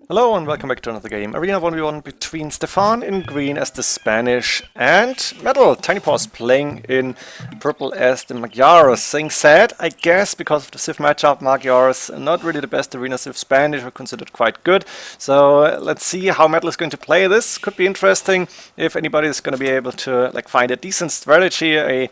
Hello and welcome back to another game. Arena 1v1 between Stefan in green as the Spanish and Metal Tiny Paws playing in purple as the Magyars. Saying sad, I guess, because of the Civ matchup. Magyars not really the best arena Civ. Spanish are considered quite good. So let's see how Metal is going to play this. Could be interesting if anybody is going to be able to find a decent strategy, a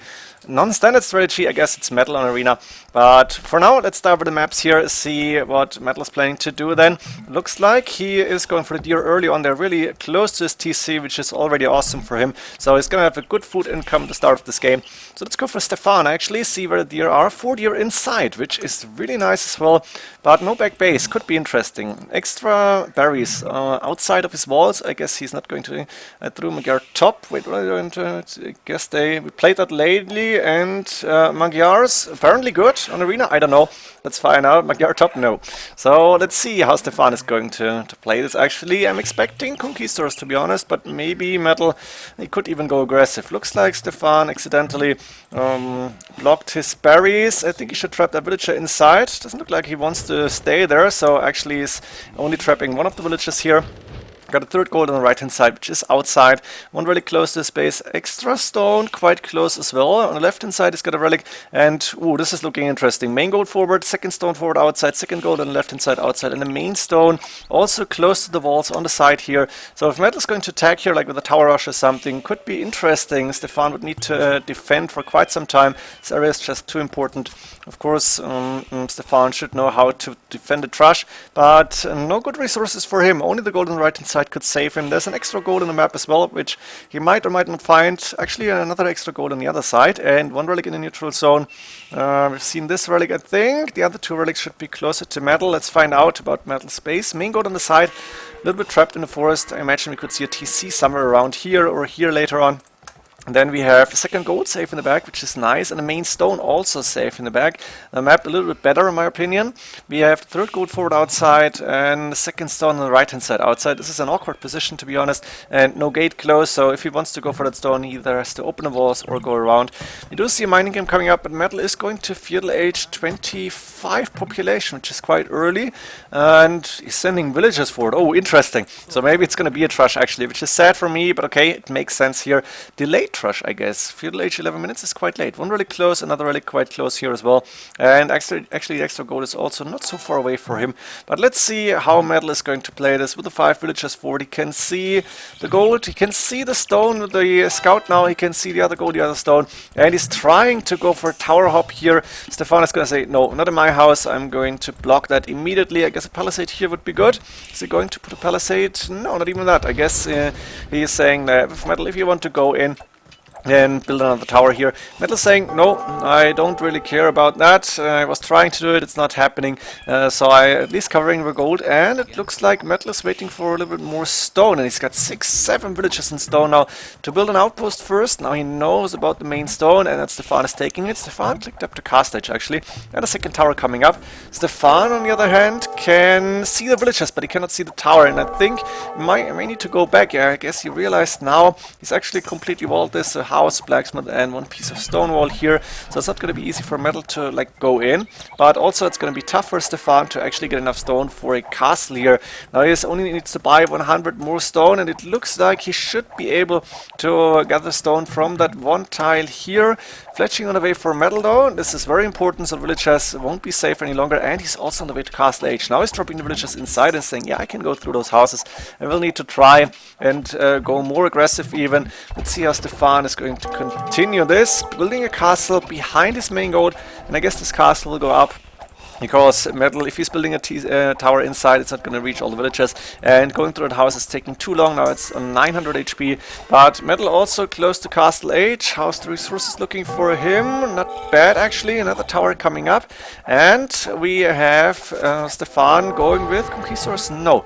non-standard strategy. I guess it's Metal on Arena. But for now, let's dive over the maps here, see what Metal is planning to do then. Looks like he is going for the deer early on. They're really close to his TC, which is already awesome for him. So he's going to have a good food income at the start of this game. So let's go for Stefan, actually, see where the deer are. 4 deer inside, which is really nice as well. But no back base, could be interesting. Extra berries outside of his walls. I guess he's not going to through Magyar top. Wait, what are you going to? I guess we played that lately. And Magyars, apparently good on Arena. I don't know. Let's find out. Magyar top, no. So let's see how Stefan is going to play this. Actually, I'm expecting Conquerors, to be honest, but maybe Metal, he could even go aggressive. Looks like Stefan accidentally blocked his berries. I think he should trap that villager inside. Doesn't look like he wants to stay there, so actually he's only trapping one of the villagers here. Got a third gold on the right hand side, which is outside. One relic close to the space. Extra stone, quite close as well. On the left hand side, he's got a relic. And, ooh, this is looking interesting. Main gold forward, second stone forward outside, second gold on the left hand side outside. And the main stone also close to the walls on the side here. So if Metal's going to attack here, like with a tower rush or something, could be interesting. Stefan would need to defend for quite some time. This area is just too important. Of course, Stefan should know how to defend the trash, but no good resources for him. Only the gold on the right hand side could save him. There's an extra gold on the map as well, which he might or might not find. Actually, another extra gold on the other side, and one relic in the neutral zone. We've seen this relic, I think. The other two relics should be closer to Metal. Let's find out about Metal space. Main gold on the side, a little bit trapped in the forest. I imagine we could see a TC somewhere around here or here later on. And then we have a second gold safe in the back, which is nice, and the main stone also safe in the back. The map a little bit better, in my opinion. We have third gold forward outside and the second stone on the right hand side outside. This is an awkward position, to be honest, and no gate close, so if he wants to go for that stone, he either has to open the walls or go around. We do see a mining game coming up, but Metal is going to feudal age 25 population, which is quite early, and he's sending villagers forward. Oh, interesting. So maybe it's going to be a trash, actually, which is sad for me, but okay, it makes sense here. Delayed rush, I guess. Feudal age 11 minutes is quite late. One relic close, another relic quite close here as well. And actually the extra gold is also not so far away for him. But let's see how Metal is going to play this with the 5 villagers forward. He can see the gold, he can see the stone with the scout now, he can see the other gold, the other stone. And he's trying to go for a tower hop here. Stefan is going to say, no, not in my house. I'm going to block that immediately. I guess a palisade here would be good. Is he going to put a palisade? No, not even that. I guess he is saying that with Metal, if you want to go in and build another tower here. Metal saying, no, I don't really care about that. I was trying to do it, it's not happening. So I at least covering the gold, and it looks like Metal is waiting for a little bit more stone, and he's got 6-7 villages in stone now to build an outpost first. Now he knows about the main stone, and that Stefan is taking it. Stefan clicked up the cast edge, actually, and a second tower coming up. Stefan, on the other hand, can see the villages, but he cannot see the tower, and I think I may need to go back. Yeah, I guess he realized now he's actually completely walled this house, blacksmith, and one piece of stone wall here, so it's not going to be easy for Metal to go in, but also it's going to be tough for Stefan to actually get enough stone for a castle here. Now he only needs to buy 100 more stone, and it looks like he should be able to gather stone from that one tile here. Fletching on the way for Metal though. This is very important, so villagers won't be safe any longer, and he's also on the way to castle age. Now he's dropping the villagers inside and saying, yeah, I can go through those houses. I will need to try and go more aggressive even. Let's see how Stefan is going to continue this. Building a castle behind his main gold, and I guess this castle will go up. Because Metal, if he's building a tower inside, it's not going to reach all the villagers, and going through that house is taking too long. Now it's on 900 HP, but Metal also close to castle age. How's the resources looking for him? Not bad, actually. Another tower coming up, and we have Stefan going with Conquerors. No.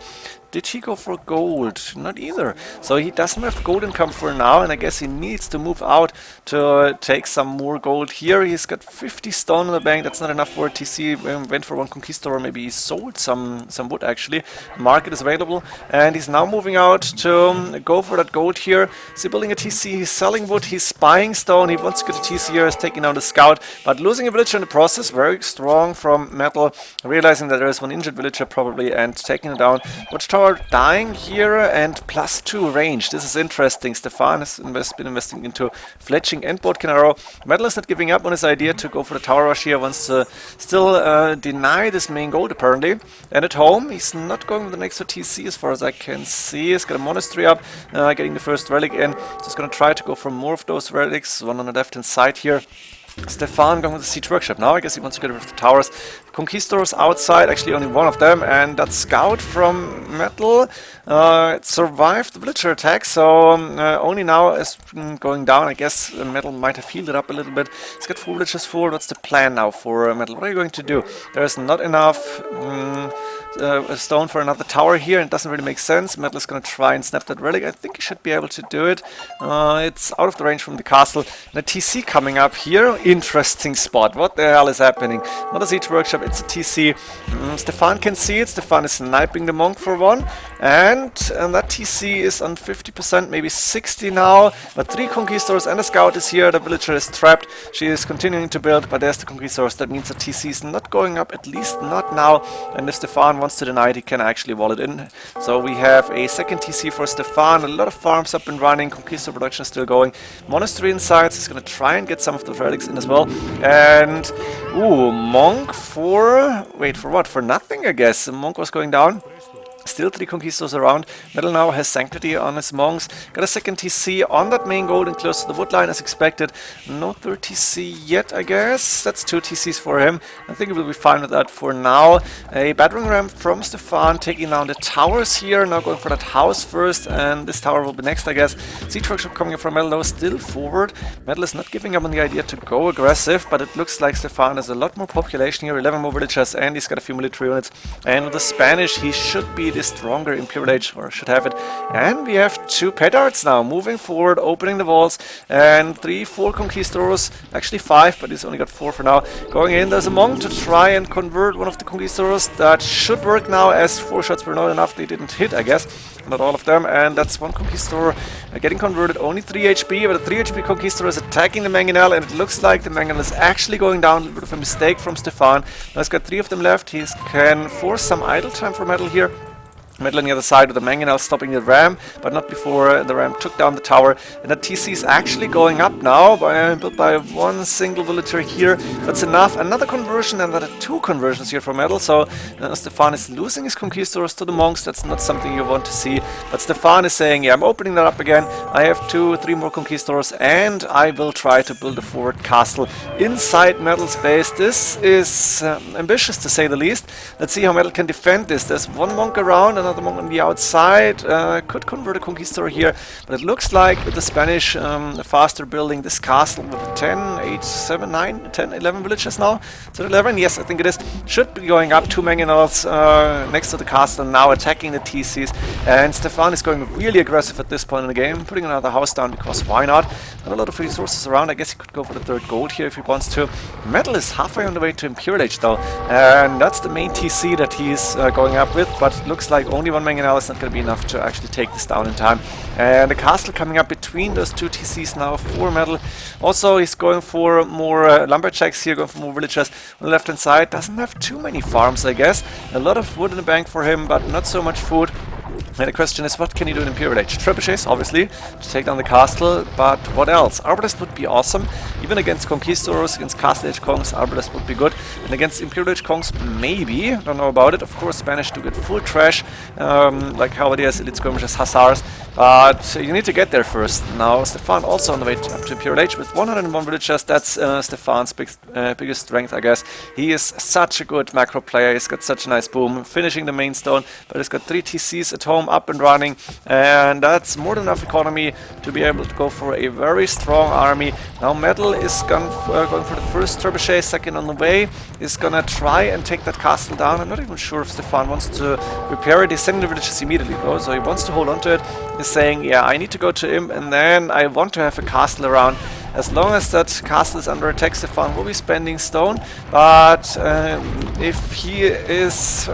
Did he go for gold? Not either. So he doesn't have gold income for now, and I guess he needs to move out to take some more gold here. He's got 50 stone in the bank. That's not enough for a TC. Went for one conquistador. Maybe he sold some wood, actually. Market is available, and he's now moving out to go for that gold here. Is he building a TC? He's selling wood. He's buying stone. He wants to get a TC here. He's taking down the scout, but losing a villager in the process. Very strong from Metal, realizing that there is one injured villager probably, and taking it down. Watch tower dying here, and +2 range. This is interesting. Stefan has been investing into fletching and Bodkin arrow. Metal is not giving up on his idea to go for the tower rush here, wants to still deny this main gold apparently. And at home, he's not going with the next TC as far as I can see. He's got a monastery up, getting the first relic in. So he's going to try to go for more of those relics. One on the left hand side here. Stefan going with the siege workshop now. I guess he wants to get rid of the towers. Conquistors outside, actually only one of them, and that scout from Metal survived the villager attack, so only now is going down. I guess Metal might have healed it up a little bit. He's got 4 villagers forward. What's the plan now for Metal? What are you going to do? There's not enough stone for another tower here, and it doesn't really make sense. Metal is going to try and snap that relic. I think he should be able to do it. It's out of the range from the castle. And a TC coming up here. Interesting spot. What the hell is happening? Not a siege workshop, it's a TC. Stefan can see it. Stefan is sniping the monk for one. And that TC is on 50%, maybe 60 now. But 3 conquistors and a scout is here. The villager is trapped. She is continuing to build, but there's the conquistors. That means the TC is not going up, at least not now. And if Stefan wants to deny it, he can actually wall it in. So we have a second TC for Stefan. A lot of farms up and running. Conquistor production is still going. Monastery inside. He's going to try and get some of the relics in as well. And ooh, monk for... wait, for what? For nothing, I guess. The monk was going down. Still 3 conquistors around. Metal now has Sanctity on his monks. Got a second TC on that main gold and close to the wood line as expected. No third TC yet, I guess. That's 2 TCs for him. I think we will be fine with that for now. A battering ram from Stefan taking down the towers here. Now going for that house first, and this tower will be next, I guess. Siege workshop coming in from Metal though, still forward. Metal is not giving up on the idea to go aggressive, but it looks like Stefan has a lot more population here. 11 more villagers, and he's got a few military units. And with the Spanish, he should be the stronger Imperial Age, or should have it. And we have 2 petards now moving forward, opening the walls, and 3, 4 conquistors, actually 5, but he's only got 4 for now. Going in, there's a monk to try and convert one of the conquistors. That should work now, as 4 shots were not enough. They didn't hit, I guess, not all of them, and that's 1 conquistor getting converted, only 3 HP, but a 3 HP conquistor is attacking the mangonel, and it looks like the mangonel is actually going down. A little bit of a mistake from Stefan. Now he's got 3 of them left. He can force some idle time for Metal here. Metal on the other side with the mangonel stopping the ram, but not before the ram took down the tower. And the TC is actually going up now, built by 1 single villager here. That's enough. Another conversion, and another 2 conversions here for Metal. So Stefan is losing his conquistors to the monks. That's not something you want to see. But Stefan is saying, yeah, I'm opening that up again. I have 2, 3 more conquistors, and I will try to build a forward castle inside Metal's base. This is ambitious, to say the least. Let's see how Metal can defend this. There's 1 monk around, and another monk on the outside. Could convert a conquistor here, but it looks like with the Spanish faster building this castle with 10, 8, 7, 9, 10, 11 villages now. So 11, yes, I think it is. Should be going up 2 mangonels next to the castle, now attacking the TCs. And Stefan is going really aggressive at this point in the game, putting another house down because why not? Not a lot of resources around. I guess he could go for the 3rd gold here if he wants to. Metal is halfway on the way to Imperial Age though, and that's the main TC that he's going up with, but it looks like only 1 mangonel is not going to be enough to actually take this down in time. And the castle coming up between those 2 TCs now for Metal. Also, he's going for more lumberjacks here, going for more villagers. On the left hand side, doesn't have too many farms, I guess. A lot of wood in the bank for him, but not so much food. And the question is, what can you do in Imperial Age? Trebuchets, obviously, to take down the castle, but what else? Arbalest would be awesome. Even against Conquistors, against Castle Age Kongs, Arbalest would be good. And against Imperial Age Kongs, maybe. Don't know about it. Of course, Spanish do get full trash, like Halberdiers, Elite Skirmishers, Hussars. But you need to get there first. Now, Stefan also on the way up to Imperial Age with 101 villagers. That's Stefan's biggest strength, I guess. He is such a good macro player. He's got such a nice boom, finishing the main stone. But he's got 3 TCs at home, up and running, and that's more than enough economy to be able to go for a very strong army. Now Metal is going for the first trebuchet, second on the way, is gonna try and take that castle down. I'm not even sure if Stefan wants to repair it. He's sending the villages immediately though, so he wants to hold on to it. He's saying, yeah, I need to go to him, and then I want to have a castle around. As long as that castle is under attack, Stefan will be spending stone, but if he is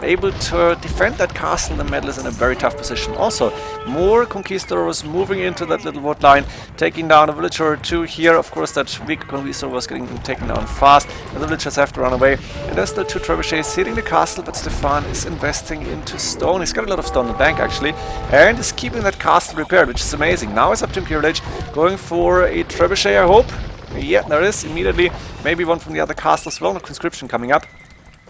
able to defend that castle, the Metal is in a very tough position. Also, more Conquistadors moving into that little wood line, taking down a villager or two here. Of course, that weak Conquistador was getting taken down fast, and the villagers have to run away. And there's still 2 trebuchets hitting the castle, but Stefan is investing into stone. He's got a lot of stone in the bank, actually, and is keeping that castle repaired, which is amazing. Now it's up to Imperial Age, going for a trebuchet, I hope. Yeah, there is immediately. Maybe one from the other castle as well. No conscription coming up.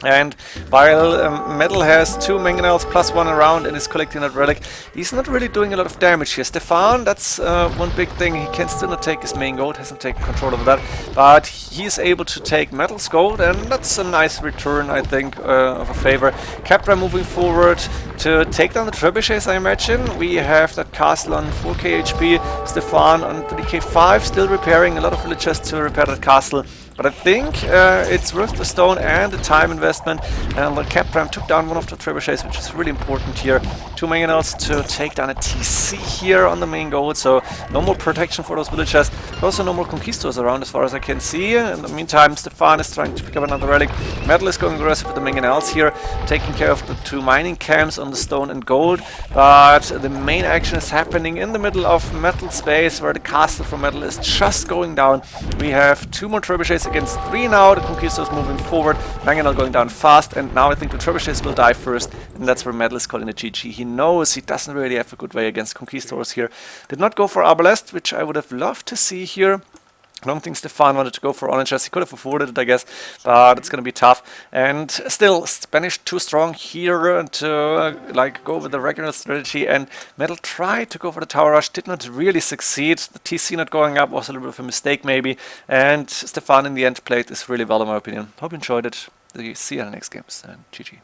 And while Metal has 2 mangonels plus 1 around and is collecting that relic, he's not really doing a lot of damage here. Stefan, that's one big thing. He can still not take his main gold, hasn't taken control of that, but he's able to take Metal's gold, and that's a nice return, I think, of a favor. Capra moving forward to take down the trebuchets, I imagine. We have that castle on 4k HP, Stefan on 3k 5, still repairing a lot of villagers to repair that castle. But I think it's worth the stone and the time investment. And the Capram took down one of the trebuchets, which is really important here. 2 mangonels to take down a TC here on the main gold, so no more protection for those villagers. Also no more conquistadors around as far as I can see. In the meantime, Stefan is trying to pick up another relic. Metal is going aggressive with the mangonels here, taking care of the 2 mining camps on the stone and gold. But the main action is happening in the middle of Metal space, where the castle from Metal is just going down. We have 2 more trebuchets against 3 now. The Conquistadors moving forward, Mangonel going down fast, and now I think the trebuchets will die first, and that's where Metal is calling a GG. He knows he doesn't really have a good way against Conquistadors here. Did not go for Arbalest, which I would have loved to see here. I don't think Stefan wanted to go for Onagers. He could have afforded it, I guess, but it's going to be tough. And still, Spanish too strong here to like go with the regular strategy. And Metal tried to go for the tower rush, did not really succeed. The TC not going up was a little bit of a mistake, maybe. And Stefan in the end played this really well, in my opinion. Hope you enjoyed it. See you in the next games, and GG.